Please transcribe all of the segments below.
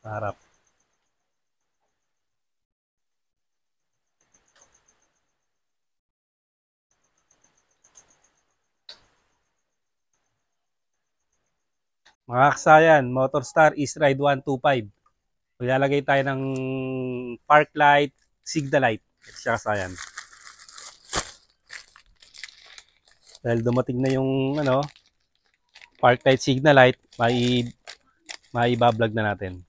Harap. Mga kaksayan, Motorstar East Ride 125. Maglalagay tayo ng park light, signal light. Ito siya kaksayan. Dahil dumating na yung park light, signal light, maibablog na natin.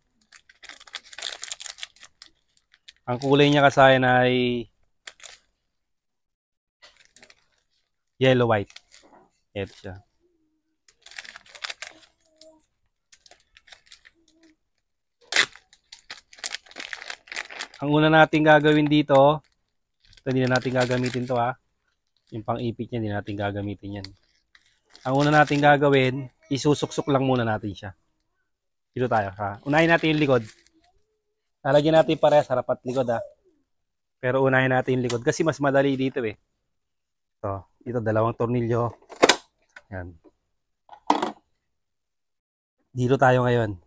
Ang kulay niya kasayan ay yellow white. Ito siya. Ang una nating gagawin dito, ito hindi na natin gagamitin to ha. Yung pang-ipit niya, hindi natin gagamitin yan. Ang una nating gagawin, isusuksok lang muna natin siya. Dito tayo ha. Unahin natin yung likod. Lalagyan natin parehas harap at likod ha. Pero unahin natin yung likod kasi mas madali dito eh. So, dito dalawang tornilyo. Yan. Dito tayo ngayon.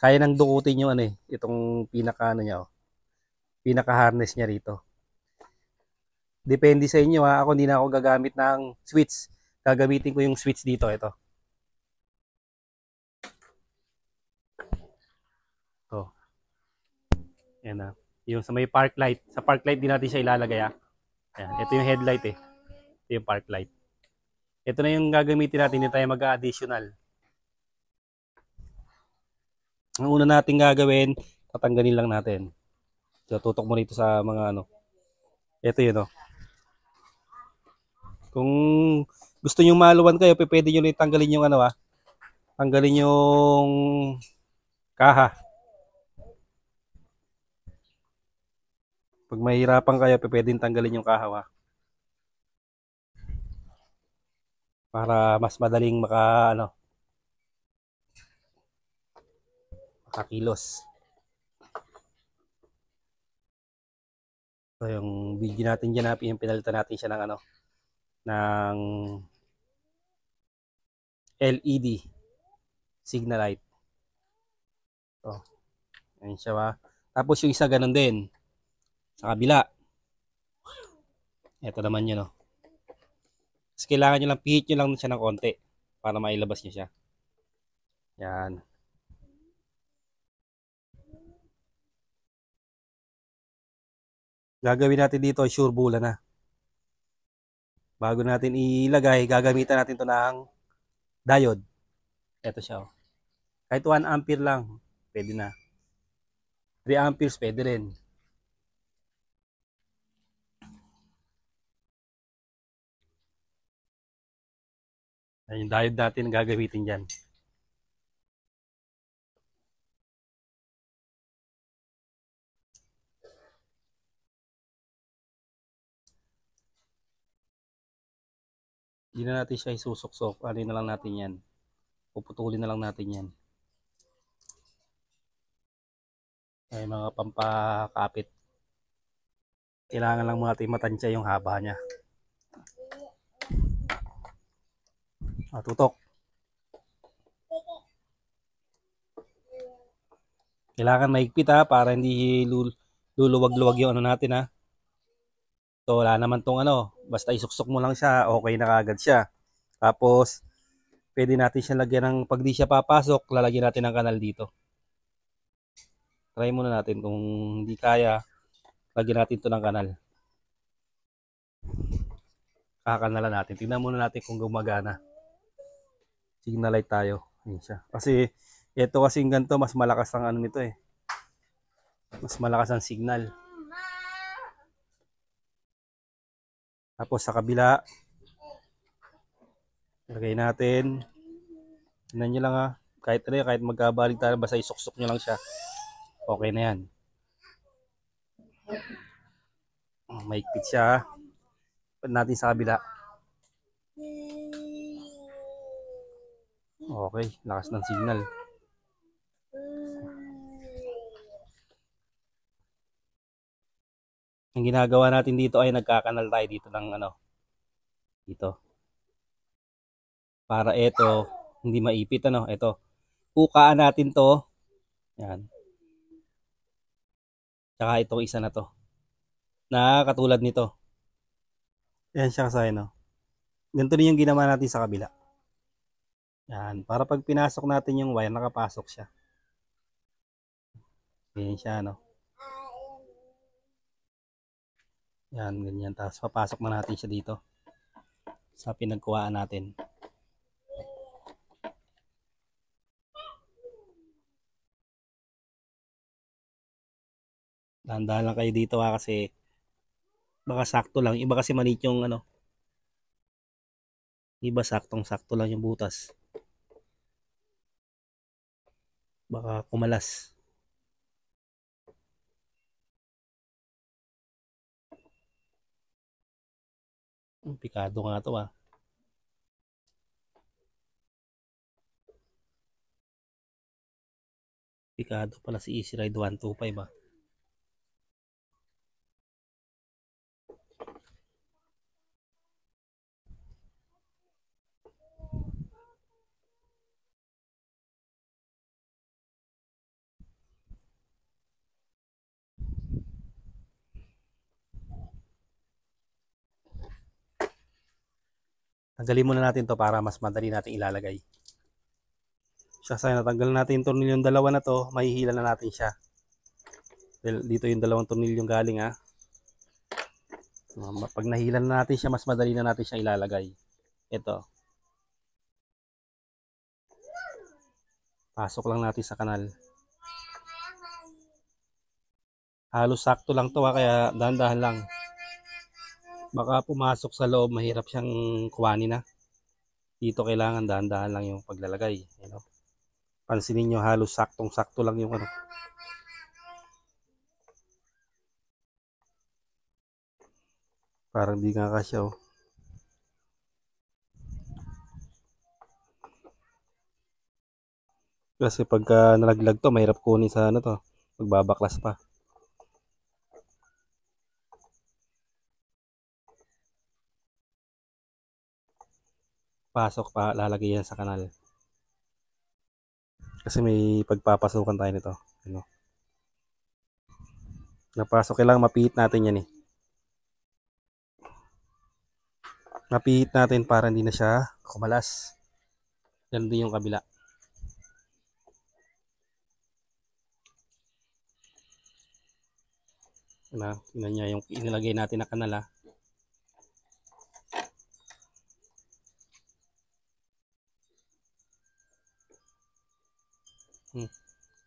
Kaya nang dukutin yung itong pinaka niya pinaka harness niya rito. Depende sa inyo ha. Ako hindi na ako gagamit ng switch. Gagamitin ko yung switch dito. Ito. Ito. Yan ha. Yung sa may park light. Sa park light din natin siya ilalagay ha. Ayan. Ito yung headlight eh. Ito yung park light. Ito na yung gagamitin natin. Hindi tayo mag-additional. Ang una natin gagawin, tatanggalin lang natin. So, tutok mo rito sa mga Ito yun Kung gusto nyo maluwan kayo, pwede nyo rin tanggalin yung tanggalin yung kaha. Pag mahirapan kayo, pwede tanggalin yung kaha para mas madaling makakilos. So yung video natin diyan, yung pinalitan natin siya ng ng LED signal light. So, ayun siya Tapos yung isa ganun din sa kabila. Ito naman yun Tapos kailangan nyo lang, pihit nyo lang siya ng konti para mailabas nyo siya. Yan. Gagawin natin dito ay sure bula na. Bago natin ilagay, gagamitan natin to ng diode. Ito siya Kahit 1 ampere lang, pwede na. 3 amperes pwede rin. Yung diode natin gagamitin dyan. Hindi na natin siya isusuksok. Ano na lang natin yan. Puputulin na lang natin yan. Ay mga pampakapit. Kailangan lang natin matansya yung haba niya. Tutok. Kailangan maigpit para hindi luluwag-luwag yung natin So wala naman tong basta isuksok mo lang siya, okay na kagad siya. Tapos pwede natin siya lagyan ng, pag di siya papasok, lalagyan natin ng kanal dito. Try muna natin kung hindi kaya, lagyan natin to ng kanal. Kakanalan natin. Tingnan muna natin kung gumagana. Signal light tayo. Ayun siya. Kasi ito kasing ganito, mas malakas ang nito Mas malakas ang signal. Tapos sa kabila, lagay natin. Tingnan nyo lang kahit magkabalig tayo, basta isuksok nyo lang siya. Okay na yan. Maigpit siya. Pwede natin sa kabila. Okay, lakas ng signal. Ang ginagawa natin dito ay nagkakanal tayo dito ng dito. Para ito hindi maipit ito. Pukaan natin to Yan. Tsaka itong isa na to. Na katulad nito. Yan siya kasaya, no? Ganito din yung ginawa natin sa kabila. Yan. Para pag pinasok natin yung wire, nakapasok siya. Ganyan siya, no? Yan, ganyan. Tapos papasok na natin siya dito. Sa pinagkuhaan natin. Dahan-dahan lang kayo dito kasi baka sakto lang. Iba kasi maliit yung ano. Iba saktong-sakto lang yung butas. Baka kumalas. Pikado nga to ah. Pikado pala si Easy Ride 125 ah. Tanggalin muna natin to para mas madali natin ilalagay. Siya sa natanggal natin yung tornilyong dalawa na to, mahihila na natin siya. Dito yung dalawang tornilyong galing ha. Pag nahila na natin siya, mas madali na natin siya ilalagay. Ito. Pasok lang natin sa kanal. Halos sakto lang to ha, kaya dahan-dahan lang. Baka pumasok sa loob, mahirap siyang kuhanin na. Dito kailangan dahan-dahan lang yung paglalagay. You know? Pansinin nyo, halos saktong-sakto lang yung ano. Parang di nga kasya oh. Kasi pagka nalaglag to, mahirap kunin sa ano to. Magbabaklas pa. Pasok pa, lalagay yan sa kanal. Kasi may pagpapasukan tayo nito. Ano? Napasok, kailangan mapihit natin yan eh. Mapihit natin para hindi na siya kumalas. Ganun din yung kabila. Tingnan niya yung inilagay natin na kanal ha.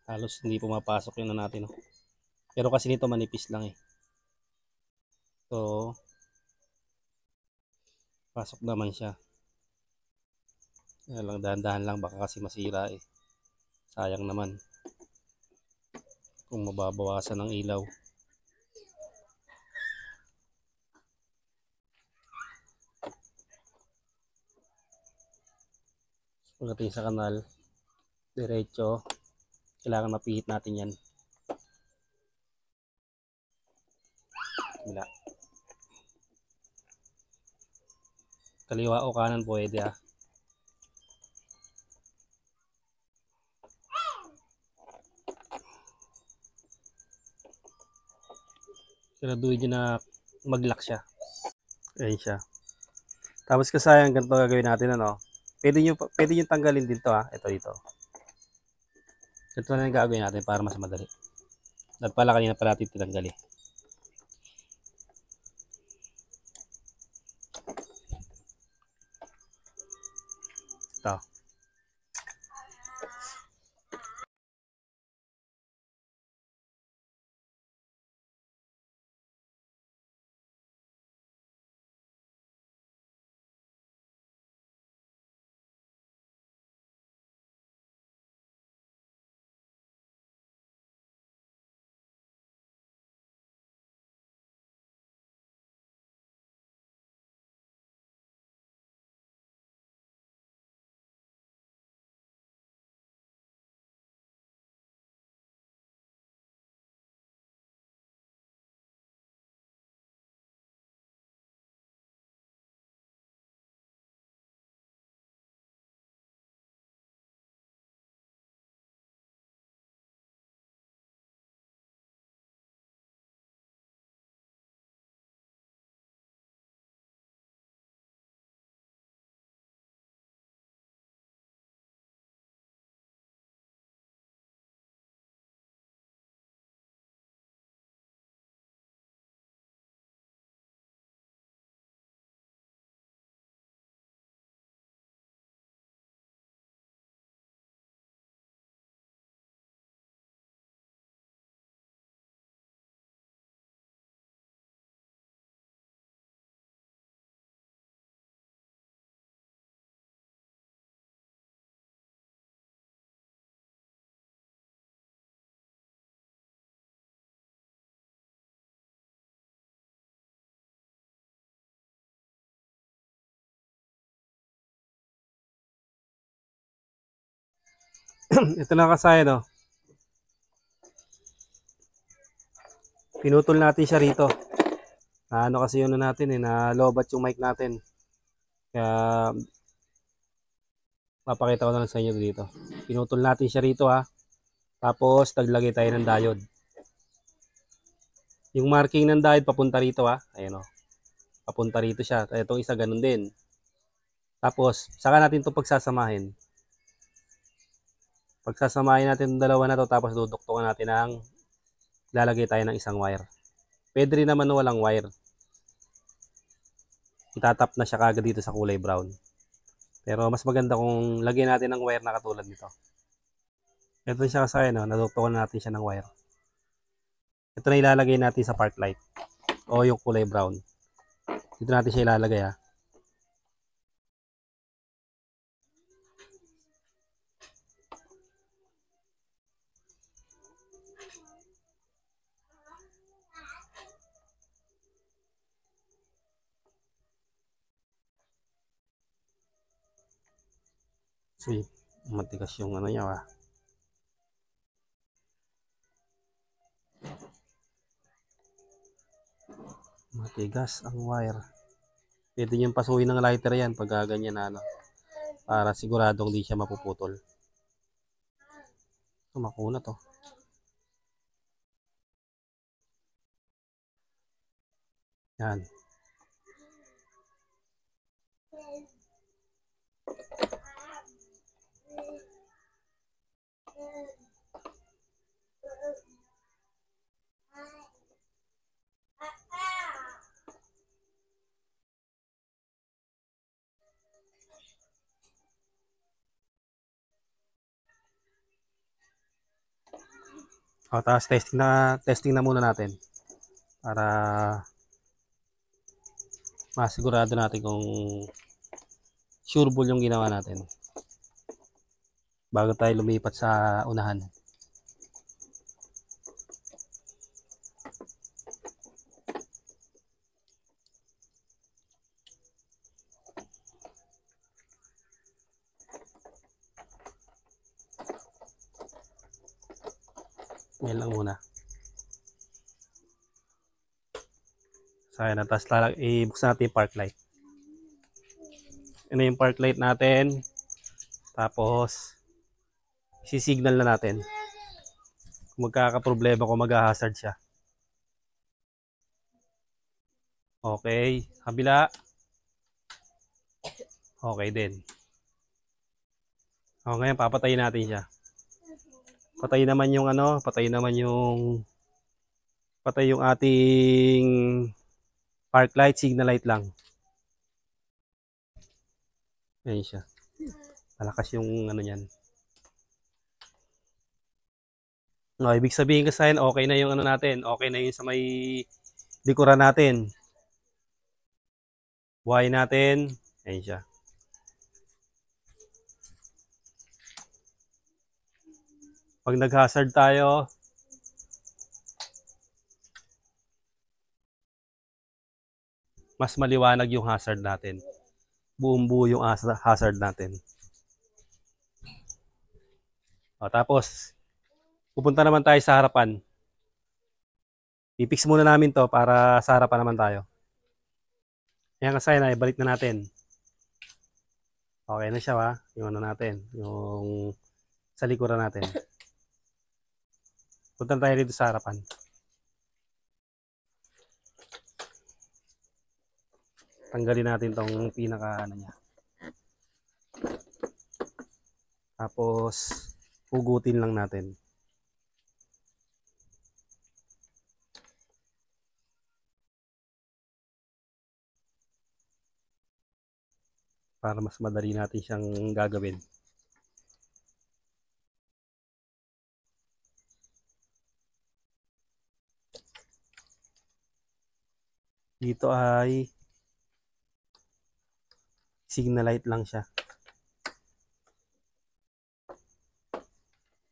Halos hindi pumapasok yun na natin. Oh. Pero kasi nito manipis lang eh. So, pasok naman siya. Kaya lang dahan-dahan lang, baka kasi masira eh. Sayang naman. Kung mababawasan ng ilaw. Pagdating sa kanal, diretso, kailangan mapihit natin yan. Wala. Kaliwa o kanan pwede ah. Siguraduhin nyo na mag-lock siya. Ayan siya. Tapos kasayang ganito gagawin natin ano. Pwede nyo tanggalin dito ah. Ito dito. Ganito na yung gagawin natin para mas madali. At pala kanina pa natin tinanggal eh. Ito. Ito na kasaya, no? Pinutol natin siya rito. Ano kasi yun natin eh, na-lobat yung mic natin. Kaya, papakita ko na lang sa inyo dito. Pinutol natin siya rito ha. Tapos, naglagay tayo ng diode. Yung marking ng diode papunta rito ha. Ayan o. Papunta rito siya. Itong isa ganun din. Tapos, saka natin ito pagsasamahin. Pagsasamahin natin yung dalawa na to, tapos duduktungan natin ang lalagay tayo ng isang wire. Pwede rin naman walang wire. Itatap na siya kagad dito sa kulay brown. Pero mas maganda kung lagyan natin ng wire na katulad nito. Ito siya kasi no, naduktungan natin siya ng wire. Ito na ilalagay natin sa park light o yung kulay brown. Dito natin siya ilalagay ha. See, matigas yung ano niya ha. Matigas ang wire. Pwede niyang pasuhin ng lighter yan pag ganyan na ano. Para siguradong di siya mapuputol. Ito makunat to. Yan. O, tapos testing na muna natin para masigurado natin kung sureball yung ginawa natin bago tayo lumipat sa unahan. Yan lang muna. So, ayan na. Tapos ibuksan natin yung park light. Ano yung park light natin. Tapos, sisignal na natin. Kung magkakaproblema kung mag-hazard siya. Okay. Kabila. Okay din. O, ngayon papatayin natin siya. Patay naman yung ano, patay yung ating park light, signal light lang. Ayan siya. Malakas yung ano niyan. No, ibig sabihin kasi okay na yung ano natin, okay na yung sa may likuran natin. Buhay natin, ayan siya. Pag nag-hazard tayo, mas maliwanag yung hazard natin. Buong buo yung hazard natin. O, tapos, pupunta naman tayo sa harapan. I-fix muna namin to para sa harapan naman tayo. Ayan kasi na, ibalik na natin. Okay na siya ha, yung ano natin, yung sa likuran natin. Punta tayo dito sa harapan. Tanggalin natin tong pinaka ano niya. Tapos hugutin lang natin. Para mas madali natin siyang gagawin. Dito ay signal light lang siya.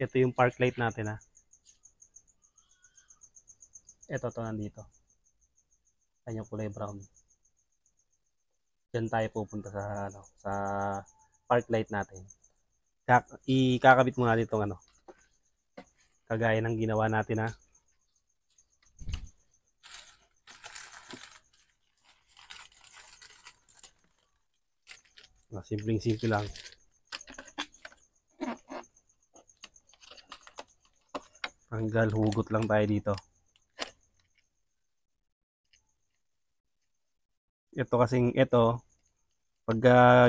Ito yung park light natin ha. Ito to nandito. Ayan yung kulay brown. Diyan tayo pupunta sa ano, sa park light natin. Ikakabit muna natin itong ano, kagaya ng ginawa natin ha. Simpleng-simple lang. Tanggal, hugot lang tayo dito. Ito kasing, pag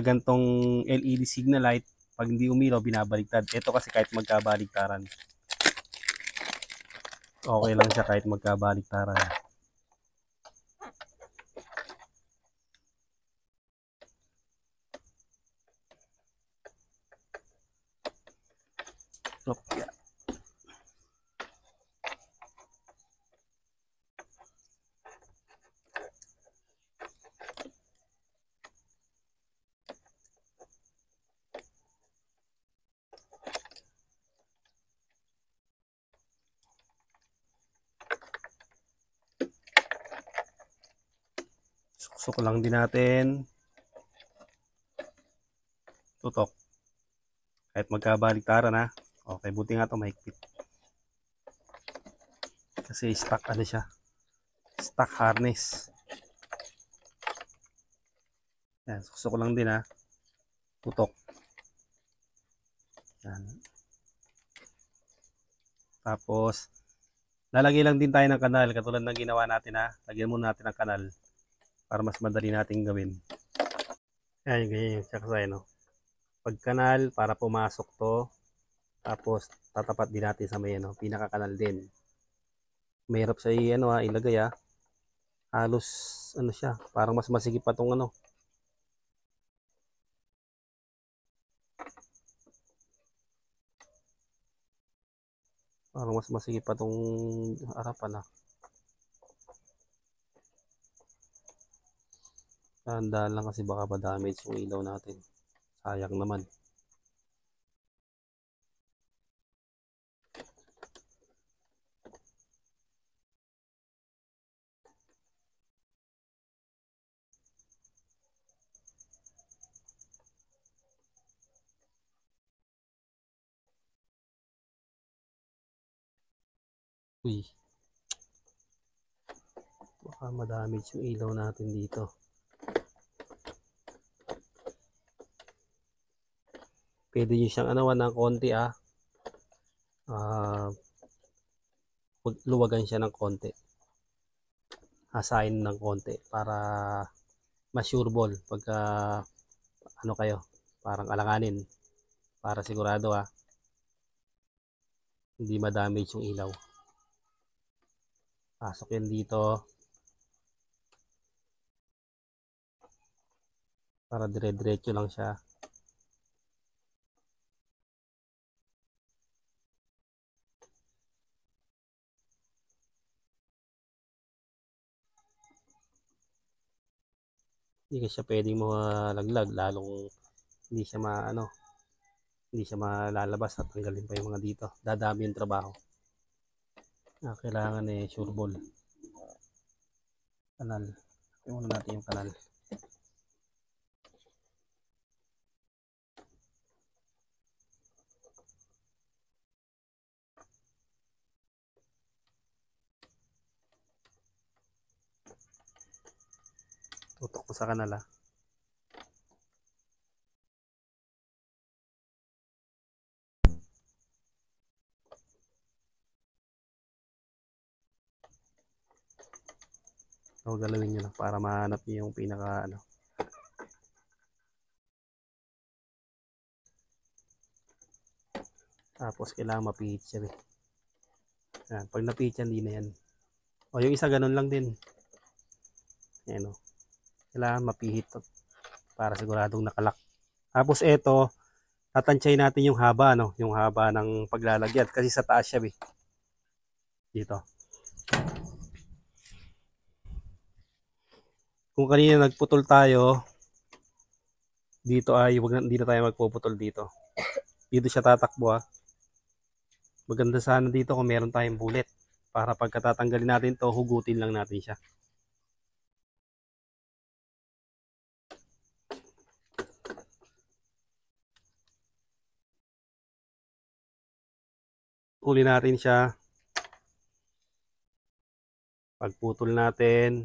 gantong LED signal light, pag hindi umilaw, binabaliktad. Ito kasi kahit magkabaliktaran. Okay lang siya kahit magkabaliktaran. Yeah. Suksok lang din natin. Tutok. Kahit magkabaliktaran ha. Okay, buti nga ito mahigpit. Kasi stock ano siya. Stock harness. Yan, suksok lang din ha. Tutok. Yan. Tapos, lalagay lang din tayo ng kanal. Katulad ng ginawa natin ha. Lagyan muna natin ng kanal. Para mas madali nating gawin. Yan, ganyan yung sakasay, no? Pag kanal, para pumasok to. Tapos, tatapat din natin sa may, pinaka-kanal din. Mahirap sa ilagay ha. Halos, siya, parang mas masigip pa tong Parang mas masigip pa tong harapan ha. Tandaan lang kasi baka ma-damage yung ilaw natin. Sayang naman. Uy. Baka ma-damage yung ilaw natin dito. Pwede nyo siyang anawan ng konti luwagan siya ng konti. Hasain ng konti para ma-sure ball pagka kayo, parang alanganin para sigurado hindi ma-damage yung ilaw. Pasok yan dito para dire-diretso lang siya. Hindi ka siya pwedeng malaglag lalong hindi siya hindi siya malalabas at tanggalin pa yung mga dito. Dadami yung trabaho. Kailangan sure ball. Kanal. Iwan natin yung kanal. Tutok ko sa kanal So, galawin nyo lang para mahanap nyo yung pinaka Tapos kailangan mapihit siya Yan, pag napihit yan, di na yan. O yung isa ganun lang din. Ayan Kailangan mapihit para siguradong nakalak. Tapos ito, tatansyahin natin yung haba yung haba ng paglalagyan kasi sa taas siya Dito. Kung kanina nagputol tayo, dito hindi na tayo magpuputol dito. Dito siya tatakbo Maganda sana dito kung meron tayong bullet para pagkatatanggalin natin to, hugutin lang natin siya. Huli natin siya. Pagputol natin,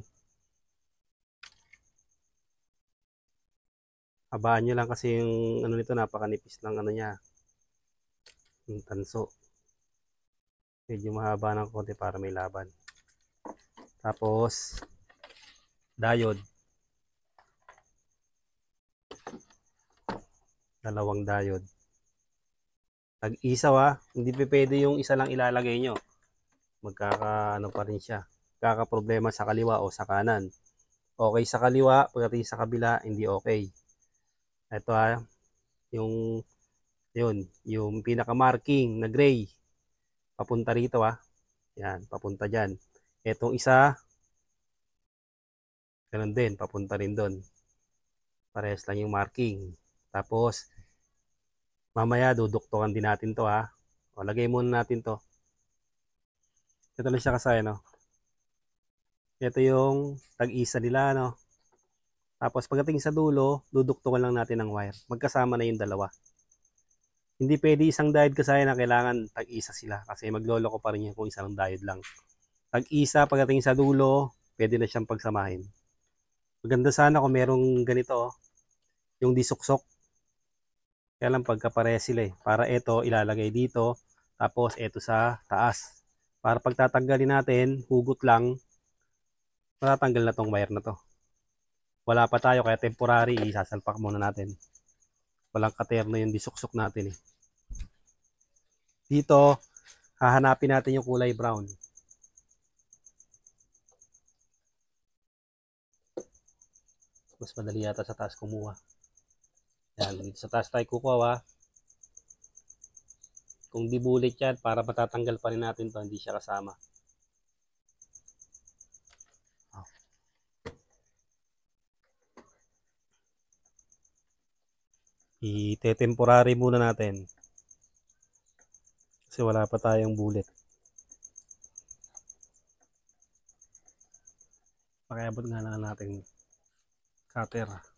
habaan nyo lang kasi yung ano nito, napakanipis ng ano niya, yung tanso. Medyo mahaba ng konti para may laban. Tapos diode, dalawang diode. Tag-isaw hindi pwede yung isa lang ilalagay nyo. Magkaka ano pa rin siya. Kaka-problema sa kaliwa o sa kanan. Okay sa kaliwa, pagdating sa kabila, hindi okay. Ito yung yung pinaka-marking na gray. Papunta rito Yan, papunta dyan. Etong isa, ganun din, papunta rin doon. Parehas lang yung marking. Tapos, mamaya duduktungan din natin to O, lagay muna natin to. Ito lang siya kasaya, no? Ito yung tag-isa nila, no? Tapos pagdating sa dulo, duduktungan lang natin ng wire. Magkasama na yung dalawa. Hindi pwede isang diode kasaya na kailangan tag-isa sila. Kasi magloloko pa rin yan kung isang diode lang. Tag-isa pagdating sa dulo, pwede na siyang pagsamahin. Maganda sana kung merong ganito, yung disuksok. Kaya lang pagkapare sila Para ito ilalagay dito, tapos ito sa taas. Para pagtatanggalin natin, hugot lang, matatanggal na tong wire na to. Wala pa tayo kaya temporary, isasalpak muna natin. Walang katerno yung disuksok natin Dito, hahanapin natin yung kulay brown. Mas madali yata sa taas kumuha. Yan, dito sa taas tayo kukuha Kung di bulit yan, para matatanggal pa rin natin to, hindi siya kasama. Ite-temporary muna natin. Kasi wala pa tayong bulit. Pakiabot nga lang natin cutter.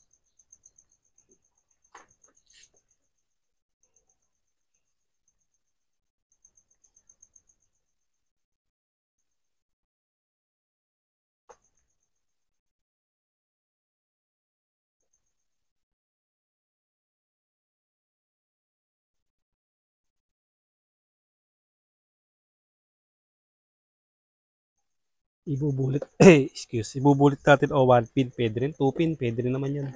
Ibubulit natin o 1 pin, pwede rin, 2 pin, pwede rin naman yan.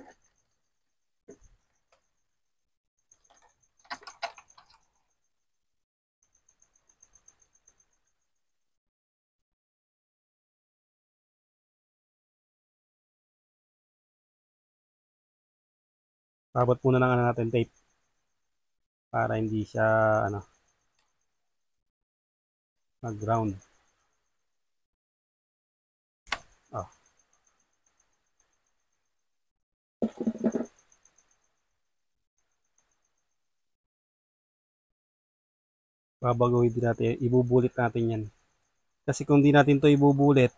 Babot muna ng natin tape para hindi siya mag-ground. Babagawin din natin, ibubulit natin yan. Kasi kung di natin to ibubulit,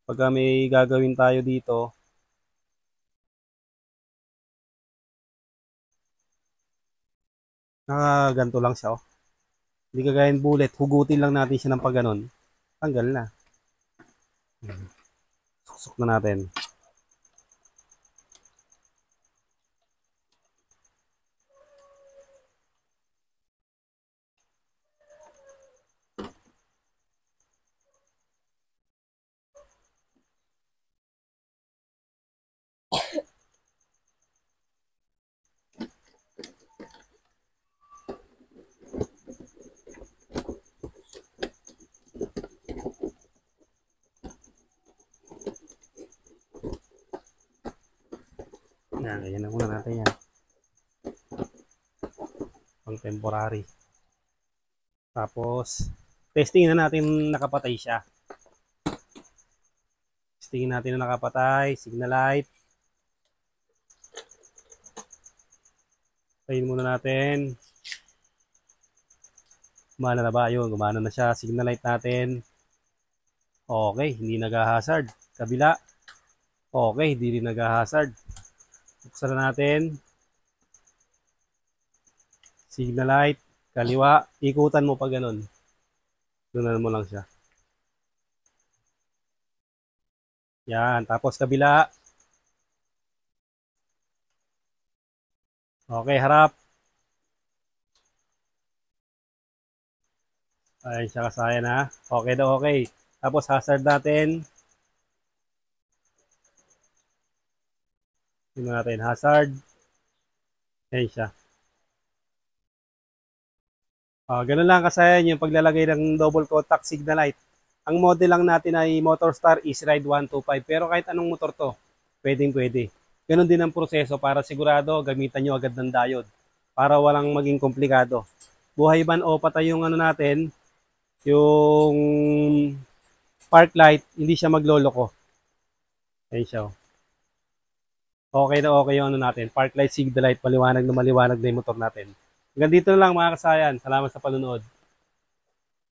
pag may gagawin tayo dito, nakaganto lang siya Hindi kagayan bullet, hugutin lang natin siya ng pagganon. Tanggal na. Suksok na natin. Yan na muna natin yan. Pang temporary. Tapos, testing na natin nakapatay siya. Testing natin na nakapatay, signal light. Tayin muna natin. Gumana na ba? Yun, gumana na siya. Signal light natin. Okay, hindi nag-hazard. Kabila. Okay, hindi rin nag-hazard. Buksan na natin. Signal light. Kaliwa. Ikutan mo pa ganun. Tunan mo lang siya. Yan. Tapos kabila. Okay, harap. Ayun siya kasaya na. Okay daw, okay. Tapos hazard natin. Tingnan natin. Hazard. Ayun siya. Ganun lang kasayan yung paglalagay ng double contact signal light. Ang model lang natin ay Motorstar Easy Ride 125. Pero kahit anong motor to, pwedeng pwede. Ganun din ang proseso para sigurado gamitan nyo agad ng diode. Para walang maging komplikado. Buhay ban o patay yung ano natin, yung park light, hindi siya magloloko. Ayun siya. Okay na okay yung ano natin. Park light, signal light, maliwanag na yung motor natin. Hanggang dito na lang mga kasayan. Salamat sa panonood.